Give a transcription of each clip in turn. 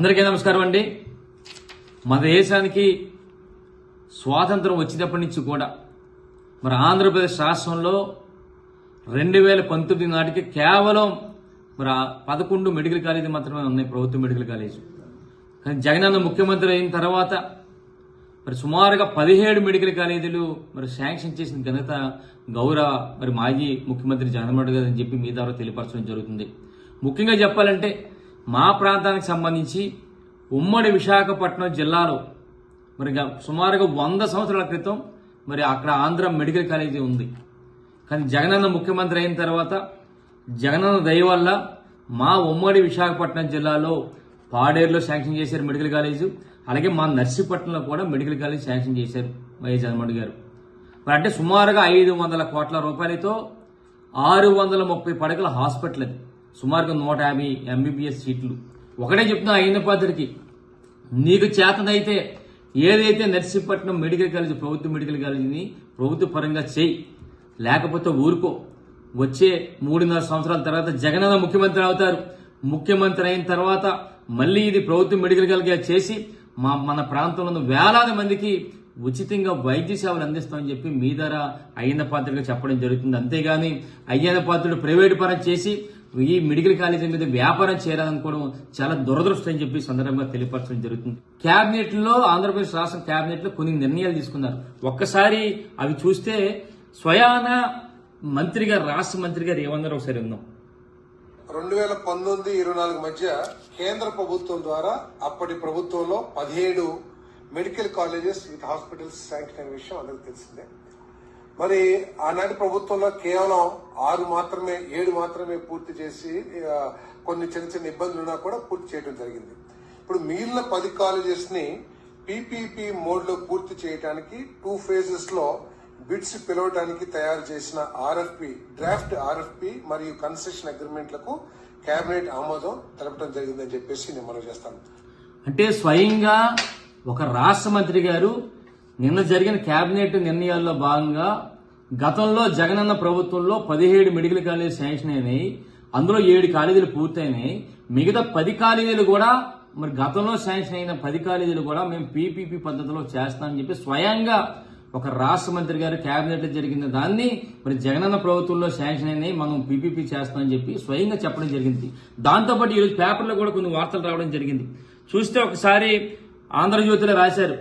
అందరికీ నమస్కారం అండి. మన దేశానికి స్వాతంత్రం వచ్చినప్పటి నుంచి కూడా మరి ఆంధ్రప్రదేశ్ రాష్ట్రంలో 2019 నాటికి కేవలం మరి 11 మెడికల్ కాలేజీ మాత్రమే ఉన్నాయి, ప్రభుత్వ మెడికల్ కాలేజీ. కానీ జగనన్న ముఖ్యమంత్రి అయిన తర్వాత మరి సుమారుగా 17 మెడికల్ కాలేజీలు మరి శాంక్షన్ చేసిన ఘనత గౌరవ మరి మాజీ ముఖ్యమంత్రి జగన్మోహన్ రెడ్డి గారు అని చెప్పి మీ ద్వారా తెలియపరచడం జరుగుతుంది. ముఖ్యంగా చెప్పాలంటే మా ప్రాంతానికి సంబంధించి ఉమ్మడి విశాఖపట్నం జిల్లాలో మరి సుమారుగా 100 సంవత్సరాల క్రితం మరి అక్కడ ఆంధ్ర మెడికల్ కాలేజీ ఉంది. కానీ జగనన్న ముఖ్యమంత్రి అయిన తర్వాత జగనన్న దయ వల్ల మా ఉమ్మడి విశాఖపట్నం జిల్లాలో పాడేరులో శాంక్షన్ చేశారు మెడికల్ కాలేజీ. అలాగే మా నర్సీపట్నంలో కూడా మెడికల్ కాలేజ్ శాంక్షన్ చేశారు వైఎస్ జగన్మోహన్ గారు. మరి అంటే సుమారుగా 500 కోట్ల రూపాయలతో 630 పడకల హాస్పిటల్, అది సుమారుగా 150 ఎంబీబీఎస్ సీట్లు. ఒకటే చెప్తున్నా అయిన పాత్రకి, నీకు చేతనైతే ఏదైతే నర్సీపట్నం మెడికల్ కాలేజీ ప్రభుత్వ మెడికల్ కాలేజీని ప్రభుత్వ పరంగా చేయి, లేకపోతే ఊరుకో. వచ్చే 3.5 సంవత్సరాల తర్వాత జగనన్న ముఖ్యమంత్రి అవుతారు. ముఖ్యమంత్రి అయిన తర్వాత మళ్ళీ ఇది ప్రభుత్వ మెడికల్ కాలేజీ చేసి మన ప్రాంతంలో వేలాది మందికి ఉచితంగా వైద్య సేవలు అందిస్తామని చెప్పి మీ ద్వారా అయ్యన్న పాత్రగా చెప్పడం జరుగుతుంది. అంతేగాని అయ్యన్న పాత్రుడు ప్రైవేటు పరం చేసి ఈ మెడికల్ కాలేజీ మీద వ్యాపారం చేయాలనుకోవడం చాలా దురదృష్టం అని చెప్పి సందర్భంగా తెలియపరచడం జరుగుతుంది. కేబినెట్ లో ఆంధ్రప్రదేశ్ రాష్ట్ర కేబినెట్ లో కొన్ని నిర్ణయాలు తీసుకున్నారు. ఒక్కసారి అవి చూస్తే స్వయాన మంత్రి గారు, రాష్ట్ర మంత్రి గారు ఏమన్నారో ఒకసారి విందాం. 2019-24 మధ్య కేంద్ర ప్రభుత్వం ద్వారా అప్పటి ప్రభుత్వంలో 17 medical colleges with hospitals sanction అయిన విషయం అందరికి తెలిసిందే. మరి ఆనాటి ప్రభుత్వంలో కేవలం 7 మాత్రమే పూర్తి చేసి కొన్ని చిన్న ఇబ్బందులు ఉన్నా కూడా పూర్తి చేయడం జరిగింది. ఇప్పుడు మిగిలిన 10 కాలేజెస్ ని పీపీపీ మోడ్ లో పూర్తి చేయడానికి 2 phases లో బిడ్స్ పిలవడానికి తయారు చేసిన డ్రాఫ్ట్ ఆర్ఎఫ్పి మరియు కన్సెషన్ అగ్రిమెంట్లకు కేబినెట్ ఆమోదం తెలపడం జరిగిందని చెప్పేసి నేను మనం చేస్తాను. అంటే స్వయంగా ఒక రాష్ట్ర మంత్రి గారు నిన్న జరిగిన కేబినెట్ నిర్ణయాల్లో భాగంగా గతంలో జగనన్న ప్రభుత్వంలో 17 మెడికల్ కాలేజీ శాంక్షన్ అయినాయి, అందులో 7 కాలేజీలు పూర్తయినాయి. మిగతా 10 కాలేజీలు కూడా మరి గతంలో శాంక్షన్ అయిన 10 కాలేజీలు కూడా మేము పీపీపీ పద్ధతిలో చేస్తామని చెప్పి స్వయంగా ఒక రాష్ట్ర మంత్రి గారు కేబినెట్ లో జరిగిన దాన్ని మరి జగనన్న ప్రభుత్వంలో శాంక్షన్ అయినాయి, మనం పీపీపీ చేస్తామని చెప్పి స్వయంగా చెప్పడం జరిగింది. దాంతోపాటు ఈరోజు పేపర్లో కూడా కొన్ని వార్తలు రావడం జరిగింది. చూస్తే ఒకసారి ఆంధ్రజ్యోతిలో రాశారు,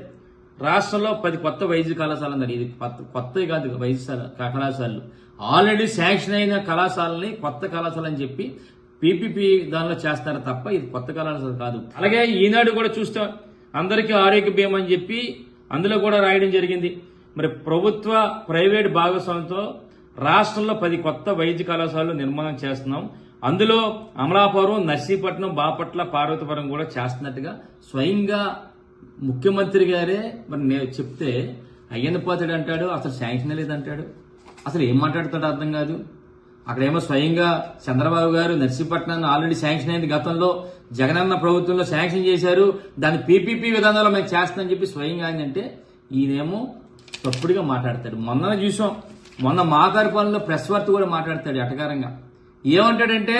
రాష్ట్రంలో 10 కొత్త వైద్య కళాశాలలు అన్నారు. ఇది కొత్తవి కాదు, వైద్యశాల కళాశాలలు ఆల్రెడీ శాంక్షన్ అయిన కళాశాలని కొత్త కళాశాల అని చెప్పి పీపీపీ దానిలో చేస్తారు తప్ప ఇది కొత్త కళాశాల కాదు. అలాగే ఈనాడు కూడా చూస్తే అందరికీ ఆరోగ్య బీమా అని చెప్పి అందులో కూడా రాయడం జరిగింది. మరి ప్రభుత్వ ప్రైవేట్ భాగస్వామ్యంతో రాష్ట్రంలో 10 కొత్త వైద్య కళాశాలలు నిర్మాణం చేస్తున్నాం. అందులో అమలాపురం, నర్సీపట్నం, బాపట్ల, పార్వతీపురం కూడా చేస్తున్నట్టుగా స్వయంగా ముఖ్యమంత్రి గారే మరి చెప్తే అయ్యన్న పాత్రుడు అంటాడు అసలు శాంక్షన్ లేదంటాడు. అసలు ఏం మాట్లాడుతాడో అర్థం కాదు. అక్కడేమో స్వయంగా చంద్రబాబు గారు నర్సీపట్నాన్ని ఆల్రెడీ శాంక్షన్ అయింది, గతంలో జగనన్న ప్రభుత్వంలో శాంక్షన్ చేశారు, దాన్ని పీపీపీ విధానంలో మేము చేస్తామని చెప్పి స్వయంగా ఆయన అంటే ఈయనేమో తప్పుడుగా మాట్లాడతాడు. మొన్న చూసాం, మొన్న మాకారిపాలెంలో ప్రెస్ వార్త కూడా మాట్లాడతాడు ఎటకారంగా. ఏమంటాడంటే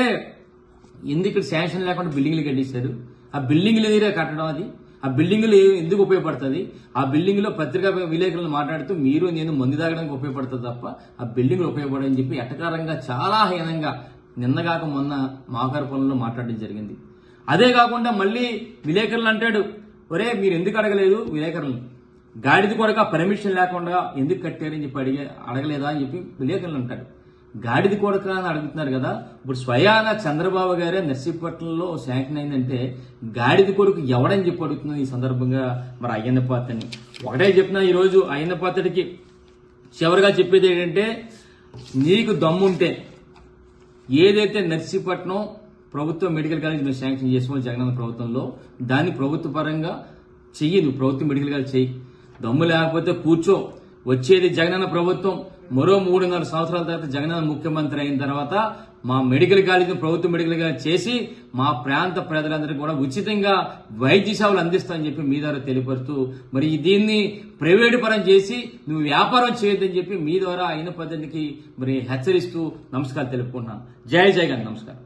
ఎందుకు ఇక్కడ శాంక్షన్ లేకుండా బిల్డింగ్లు కట్టిస్తారు, ఆ బిల్డింగ్లు ఎదురే కట్టడం, అది ఆ బిల్డింగ్లు ఎందుకు ఉపయోగపడుతుంది, ఆ బిల్డింగ్ లో పత్రికా విలేకరులు మాట్లాడుతూ మీరు నేను మందు తాగడానికి ఉపయోగపడుతుంది తప్ప ఆ బిల్డింగ్లు ఉపయోగపడని చెప్పి ఎటకారంగా చాలా హీనంగా నిన్నగాక మొన్న మాకారిపాలెంలో మాట్లాడడం జరిగింది. అదే కాకుండా మళ్ళీ విలేకరులు అంటాడు, ఒరే మీరు ఎందుకు అడగలేదు విలేకరులు, గాడిద కొడక పర్మిషన్ లేకుండా ఎందుకు కట్టారని చెప్పి అడగలేదా అని చెప్పి విలేకరులు అంటాడు. గాడిద కొడక అని అడుగుతున్నారు కదా. ఇప్పుడు స్వయాన చంద్రబాబు గారే నర్సీపట్నంలో శాంక్షన్ అయిందంటే గాడిద కొడుకు ఎవడని చెప్పి అడుగుతున్నది ఈ సందర్భంగా మరి అయ్యన్న పాత్రని. ఒకటే చెప్తున్నా, ఈరోజు అయ్యన్న పాత్రకి చివరిగా చెప్పేది ఏంటంటే, నీకు దమ్ముంటే ఏదైతే నర్సీపట్నం ప్రభుత్వ మెడికల్ కాలేజ్ మీరు శాంక్షన్ చేసుకో జగనన్న ప్రభుత్వంలో దాన్ని ప్రభుత్వ పరంగా చెయ్యి, నువ్వు ప్రభుత్వ మెడికల్ కాలేజ్ చెయ్యి. దమ్ము లేకపోతే కూర్చో. వచ్చేది జగనన్న ప్రభుత్వం. మరో 3.5 సంవత్సరాల తర్వాత జగనన్న ముఖ్యమంత్రి అయిన తర్వాత మా మెడికల్ కాలేజీని ప్రభుత్వ మెడికల్ కాలేజ్ చేసి మా ప్రాంత ప్రజలందరికీ కూడా ఉచితంగా వైద్య సేవలు అందిస్తామని చెప్పి మీ ద్వారా తెలియపరుస్తూ మరి దీన్ని ప్రైవేటు పరం చేసి నువ్వు వ్యాపారం చేయొద్దని చెప్పి మీ ద్వారా అయిన పద్ధతికి మరి హెచ్చరిస్తూ నమస్కారం తెలుపుకుంటున్నాను. జై జగన్. నమస్కారం.